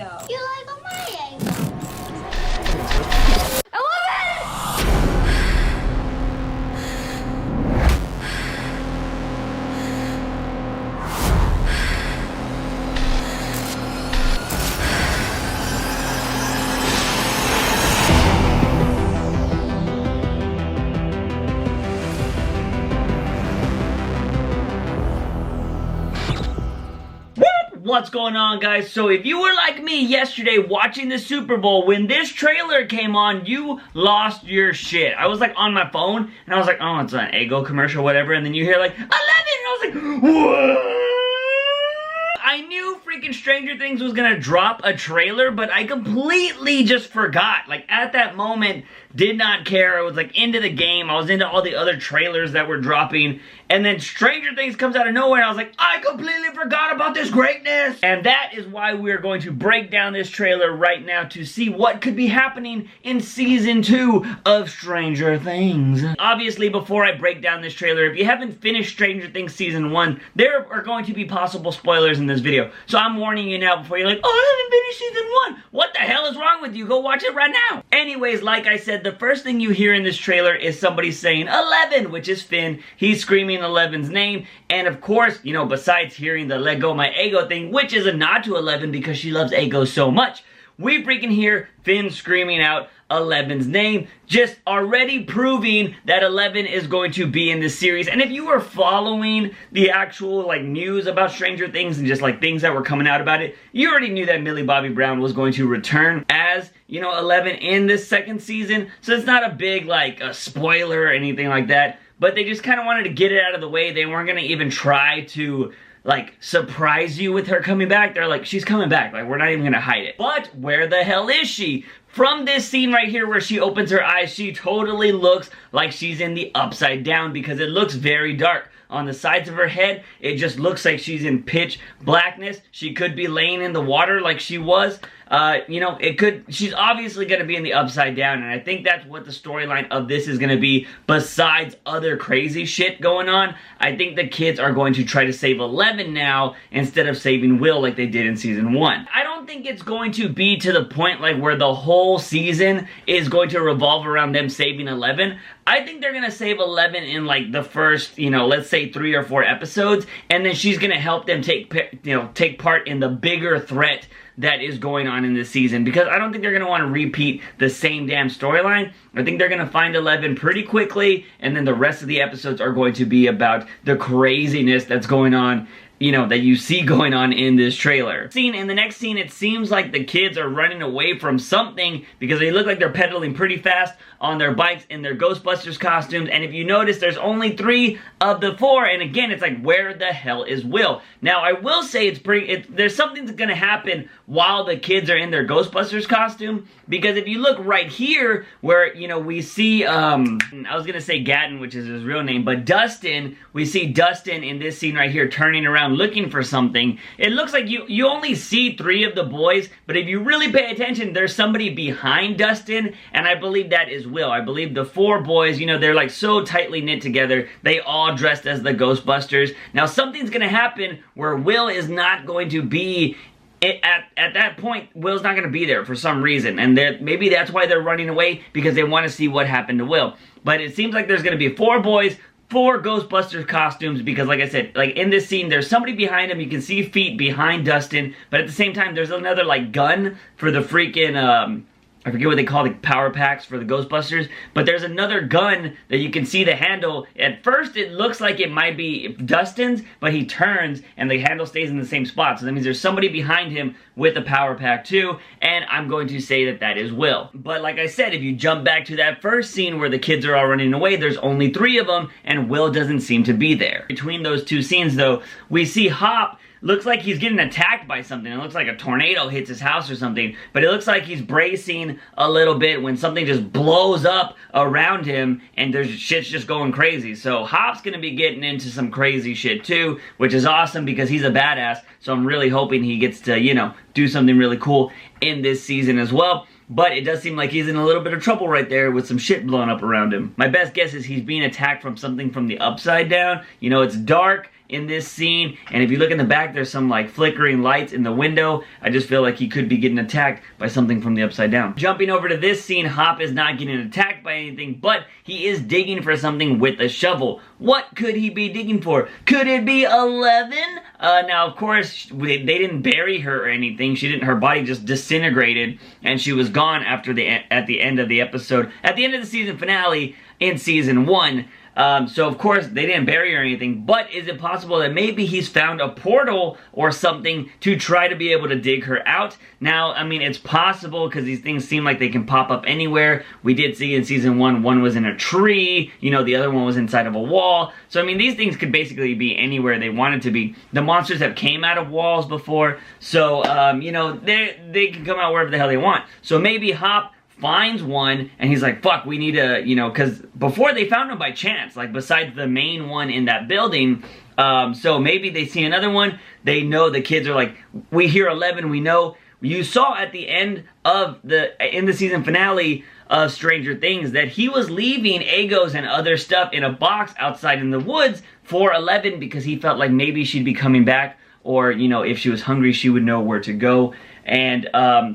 angle. You like my angle. 11! What's going on, guys? So if you were like me yesterday watching the Super Bowl, when this trailer came on, you lost your shit. I was like on my phone and I was like, oh, it's an Eggo commercial or whatever, and then you hear like 11 and I was like, what? I knew freaking Stranger Things was gonna drop a trailer, but I completely just forgot. Like at that moment, did not care. I was like into the game. I was into all the other trailers that were dropping. And then Stranger Things comes out of nowhere and I was like, I completely forgot about this greatness. And that is why we're going to break down this trailer right now to see what could be happening in season 2 of Stranger Things. Obviously, before I break down this trailer, if you haven't finished Stranger Things season 1, there are going to be possible spoilers in this video. So I'm warning you now before you're like, oh, I haven't finished season 1. What the hell is wrong with you? Go watch it right now. Anyways, like I said, the first thing you hear in this trailer is somebody saying 11, which is Finn. He's screaming 11's name, and of course, you know, besides hearing the let go my Eggo thing, which is a nod to 11 because she loves Eggo so much, we freaking hear Finn screaming out 11's name, just already proving that 11 is going to be in this series. And if you were following the actual like news about Stranger Things and just like things that were coming out about it, you already knew that Millie Bobby Brown was going to return as, you know, 11 in this second season. So it's not a big like a spoiler or anything like that, but they just kind of wanted to get it out of the way. They weren't going to even try to like surprise you with her coming back. They're like, she's coming back, like we're not even gonna hide it. But where the hell is she? From this scene right here where she opens her eyes, she totally looks like she's in the upside down because it looks very dark. On the sides of her head, it just looks like she's in pitch blackness. She could be laying in the water like she was. You know, she's obviously going to be in the upside down, and I think that's what the storyline of this is going to be, besides other crazy shit going on. I think the kids are going to try to save 11 now, instead of saving Will like they did in season 1. I don't think it's going to be to the point like where the whole season is going to revolve around them saving 11. I think they're going to save 11 in like the first, you know, let's say 3 or 4 episodes, and then she's going to help them take part in the bigger threat that is going on in this season, because I don't think they're going to want to repeat the same damn storyline. I think they're going to find 11 pretty quickly, and then the rest of the episodes are going to be about the craziness that's going on, you know, that you see going on in this trailer. In the next scene, it seems like the kids are running away from something because they look like they're pedaling pretty fast on their bikes in their Ghostbusters costumes, and if you notice, there's only 3 of the 4, and again, it's like, where the hell is Will? Now, I will say there's something that's gonna happen while the kids are in their Ghostbusters costume, because if you look right here, where, you know, we see, I was gonna say Gatton, which is his real name, but Dustin, we see Dustin in this scene right here turning around looking for something. It looks like you only see 3 of the boys, but if you really pay attention, there's somebody behind Dustin, and I believe that is Will. I believe the 4 boys, you know, they're like so tightly knit together, they all dressed as the Ghostbusters. Now something's gonna happen where Will is not going to be at that point. Will's not going to be there for some reason, and maybe that's why they're running away, because they want to see what happened to Will. But it seems like there's going to be 4 boys, 4 Ghostbusters costumes, because like I said, like in this scene, there's somebody behind him. You can see feet behind Dustin, but at the same time, there's another like gun for the freaking I forget what they call the power packs for the Ghostbusters, but there's another gun that you can see the handle. At first, it looks like it might be Dustin's, but he turns and the handle stays in the same spot. So that means there's somebody behind him with a power pack too, and I'm going to say that that is Will. But like I said, if you jump back to that first scene where the kids are all running away, there's only 3 of them, and Will doesn't seem to be there. Between those 2 scenes though, we see Hop looks like he's getting attacked by something. It looks like a tornado hits his house or something, but it looks like he's bracing a little bit when something just blows up around him and there's shit's just going crazy. So Hop's gonna be getting into some crazy shit too, which is awesome because he's a badass. So I'm really hoping he gets to, you know, do something really cool in this season as well. but it does seem like he's in a little bit of trouble right there with some shit blowing up around him. My best guess is he's being attacked from something from the upside down. You know, it's dark in this scene, and if you look in the back, there's some like flickering lights in the window. I just feel like he could be getting attacked by something from the upside down. Jumping over to this scene, Hop is not getting attacked by anything, but he is digging for something with a shovel. What could he be digging for? Could it be 11? Now, of course, they didn't bury her or anything. Her body just disintegrated, and she was gone at the end of the episode, at the end of the season finale in season 1. So of course they didn't bury her or anything, but is it possible that maybe he's found a portal or something to try to be able to dig her out? Now, I mean, it's possible because these things seem like they can pop up anywhere. We did see in season 1, one was in a tree, you know, the other one was inside of a wall. So I mean, these things could basically be anywhere they wanted to be. The monsters have came out of walls before, so you know, they can come out wherever the hell they want. So maybe Hop finds one, and he's like, fuck, we need to, you know, because before they found him by chance, like besides the main one in that building, so maybe they see another one, they know the kids are like, we hear 11, we know. You saw at the end of in the season finale of Stranger Things that he was leaving Egos and other stuff in a box outside in the woods for 11 because he felt like maybe she'd be coming back, or, you know, if she was hungry, she would know where to go. And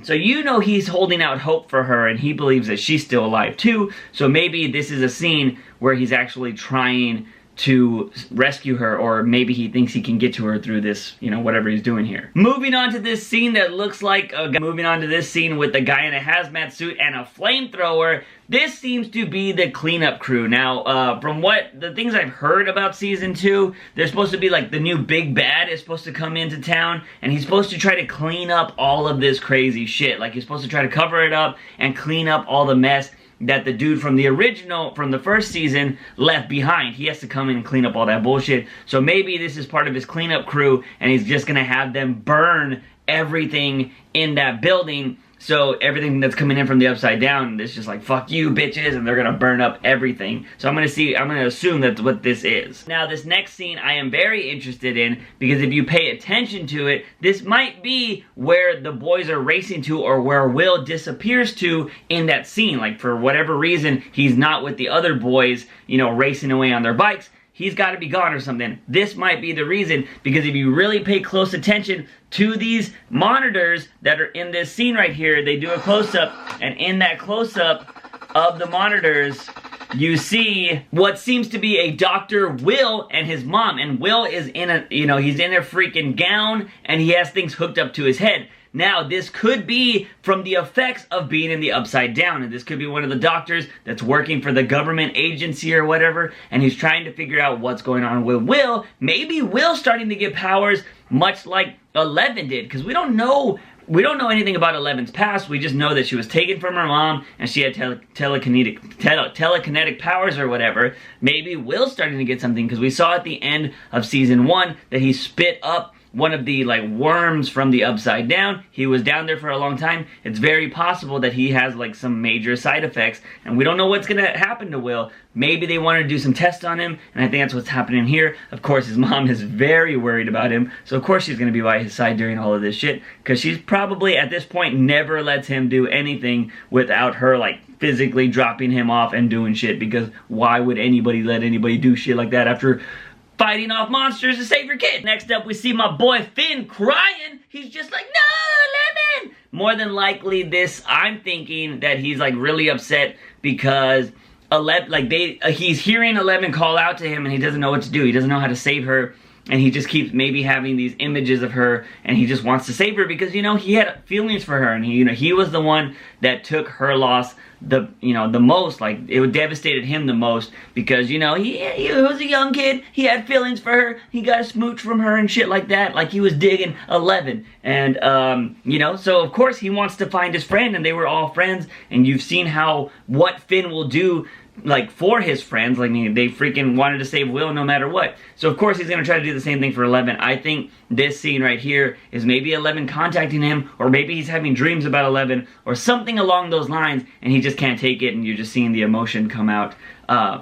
so you know he's holding out hope for her, and he believes that she's still alive too. So maybe this is a scene where he's actually trying to rescue her, or maybe he thinks he can get to her through this, you know, whatever he's doing here. Moving on to this scene that looks like moving on to this scene with the guy in a hazmat suit and a flamethrower. This seems to be the cleanup crew. Now, from the things I've heard about season 2, they're supposed to be like the new big bad is supposed to come into town, and he's supposed to try to clean up all of this crazy shit. Like, he's supposed to try to cover it up and clean up all the mess that the dude from the first season left behind. He has to come in and clean up all that bullshit. So maybe this is part of his cleanup crew, and he's just gonna have them burn everything in that building. So everything that's coming in from the upside down, it's just like, fuck you, bitches, and they're gonna burn up everything. So I'm gonna assume that's what this is. Now, this next scene I am very interested in, because if you pay attention to it, this might be where the boys are racing to, or where Will disappears to in that scene. Like, for whatever reason, he's not with the other boys, you know, racing away on their bikes. He's got to be gone or something. This might be the reason, because if you really pay close attention to these monitors that are in this scene right here, they do a close-up, and in that close-up of the monitors, you see what seems to be a Dr. Will and his mom. And Will is in a, you know, he's in a freaking gown, and he has things hooked up to his head. Now, this could be from the effects of being in the upside down, and this could be one of the doctors that's working for the government agency or whatever, and he's trying to figure out what's going on with Will. Maybe Will's starting to get powers much like 11 did, because we don't know anything about 11's past. We just know that she was taken from her mom, and she had telekinetic powers or whatever. Maybe Will's starting to get something, because we saw at the end of season 1 that he spit up one of the like worms from the upside down. He was down there for a long time. It's very possible that he has like some major side effects, and we don't know what's gonna happen to Will. Maybe they wanted to do some tests on him, and I think that's what's happening here. Of course, his mom is very worried about him, so of course she's gonna be by his side during all of this shit, because she's probably at this point never lets him do anything without her like physically dropping him off and doing shit, because why would anybody let anybody do shit like that after fighting off monsters to save your kid? Next up, we see my boy Finn crying. He's just like, no, Lemon! More than likely this, I'm thinking that he's like really upset because he's hearing 11 call out to him, and he doesn't know what to do. He doesn't know how to save her, and he just keeps maybe having these images of her, and he just wants to save her because, you know, he had feelings for her, and he was the one that took her loss the most. Like, it devastated him the most, because, you know, he was a young kid, he had feelings for her, he got a smooch from her and shit like that, like he was digging 11, and you know, so of course he wants to find his friend, and they were all friends, and you've seen what Finn will do like for his friends. Like they freaking wanted to save Will no matter what. So of course he's gonna try to do the same thing for 11. I think this scene right here is maybe 11 contacting him, or maybe he's having dreams about 11, or something along those lines, and he just can't take it, and you're just seeing the emotion come out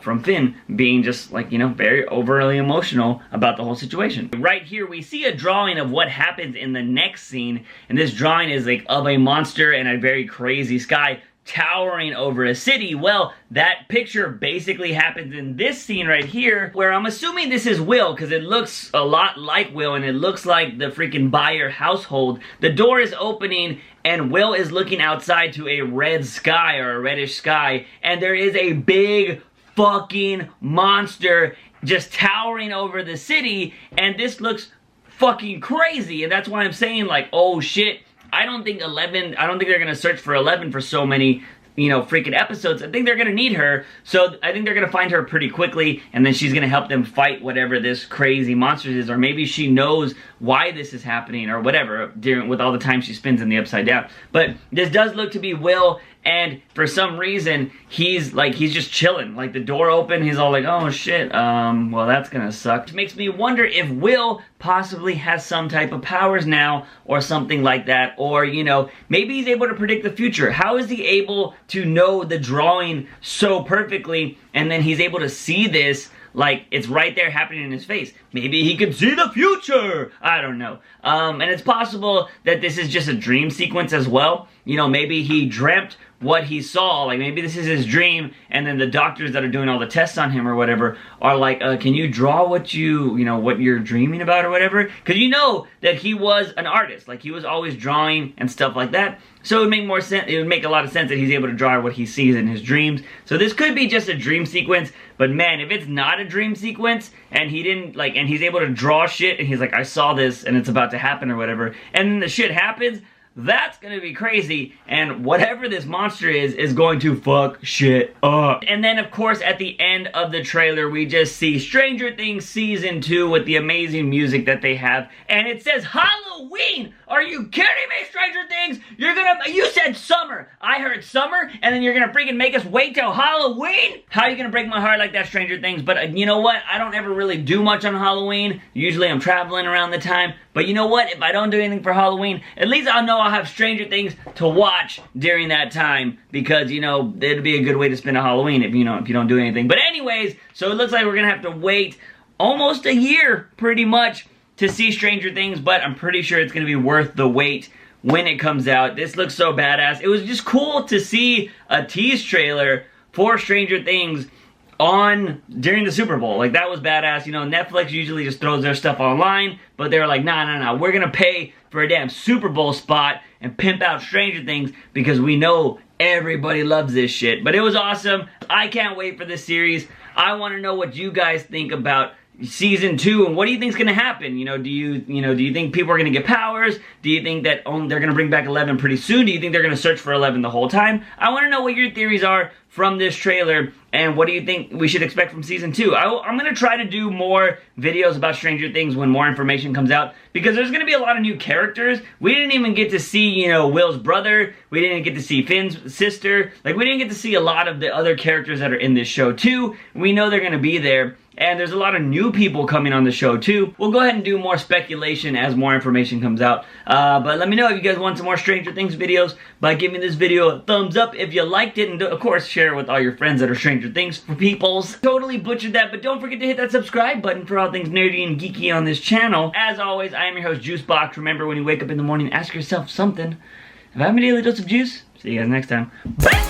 from Finn being just like, you know, very overly emotional about the whole situation. Right here we see a drawing of what happens in the next scene, and this drawing is like of a monster and a very crazy sky towering over a city. Well, that picture basically happens in this scene right here, where I'm assuming this is Will, because it looks a lot like Will, and it looks like the freaking Buyer household. The door is opening, and Will is looking outside to a red sky, or a reddish sky, and there is a big fucking monster just towering over the city, and this looks fucking crazy, and that's why I'm saying, like, oh shit, I don't think they're gonna search for 11 for so many, you know, freaking episodes. I think they're gonna need her, so I think they're gonna find her pretty quickly, and then she's gonna help them fight whatever this crazy monster is, or maybe she knows why this is happening, or whatever, with all the time she spends in the Upside Down. But this does look to be Will, and for some reason, he's just chilling. Like, the door open, he's all like, oh shit, well, that's gonna suck. It makes me wonder if Will possibly has some type of powers now, or something like that, or, you know, maybe he's able to predict the future. How is he able to know the drawing so perfectly, and then he's able to see this like it's right there happening in his face? Maybe he could see the future! I don't know. And it's possible that this is just a dream sequence as well. You know, maybe he dreamt what he saw, like maybe this is his dream, and then the doctors that are doing all the tests on him or whatever are like, can you draw what what you're dreaming about or whatever? Because you know that he was an artist, like he was always drawing and stuff like that. So it would make more sense, it would make a lot of sense that he's able to draw what he sees in his dreams. So this could be just a dream sequence, but man, if it's not a dream sequence, and he didn't, like, and he's able to draw shit, and he's like, I saw this, and it's about to happen or whatever, and then the shit happens, that's gonna be crazy, and whatever this monster is going to fuck shit up. And then, of course, at the end of the trailer, we just see Stranger Things Season 2 with the amazing music that they have, and it says Halloween! Are you kidding me, Stranger Things? You said summer! I heard summer, and then you're gonna freaking make us wait till Halloween? How are you gonna break my heart like that, Stranger Things? But you know what? I don't ever really do much on Halloween. Usually I'm traveling around the time. But you know what? If I don't do anything for Halloween, at least I'll know I'll have Stranger Things to watch during that time, because, you know, it'd be a good way to spend a Halloween if you don't do anything. But anyways, so it looks like we're gonna have to wait almost a year, pretty much, to see Stranger Things, but I'm pretty sure it's gonna be worth the wait when it comes out. This looks so badass. It was just cool to see a tease trailer for Stranger Things during the Super Bowl. Like, that was badass. You know, Netflix usually just throws their stuff online, but they were like, nah, we're gonna pay for a damn Super Bowl spot and pimp out Stranger Things because we know everybody loves this shit. But it was awesome. I can't wait for this series. I want to know what you guys think about Season 2, and what do you think is going to happen? You know, do you think people are going to get powers? Do you think that they're going to bring back 11 pretty soon? Do you think they're going to search for 11 the whole time? I want to know what your theories are from this trailer, and what do you think we should expect from Season 2? I'm going to try to do more videos about Stranger Things when more information comes out, because there's going to be a lot of new characters. We didn't even get to see, you know, Will's brother. We didn't get to see Finn's sister. Like, we didn't get to see a lot of the other characters that are in this show too. We know they're going to be there. And there's a lot of new people coming on the show too. We'll go ahead and do more speculation as more information comes out. But let me know if you guys want some more Stranger Things videos by giving this video a thumbs up if you liked it. And of course, share it with all your friends that are Stranger Things for peoples. Totally butchered that, but don't forget to hit that subscribe button for all things nerdy and geeky on this channel. As always, I am your host, JUICEbox. Remember, when you wake up in the morning, ask yourself something. Have I had my daily dose of juice? See you guys next time. Bye!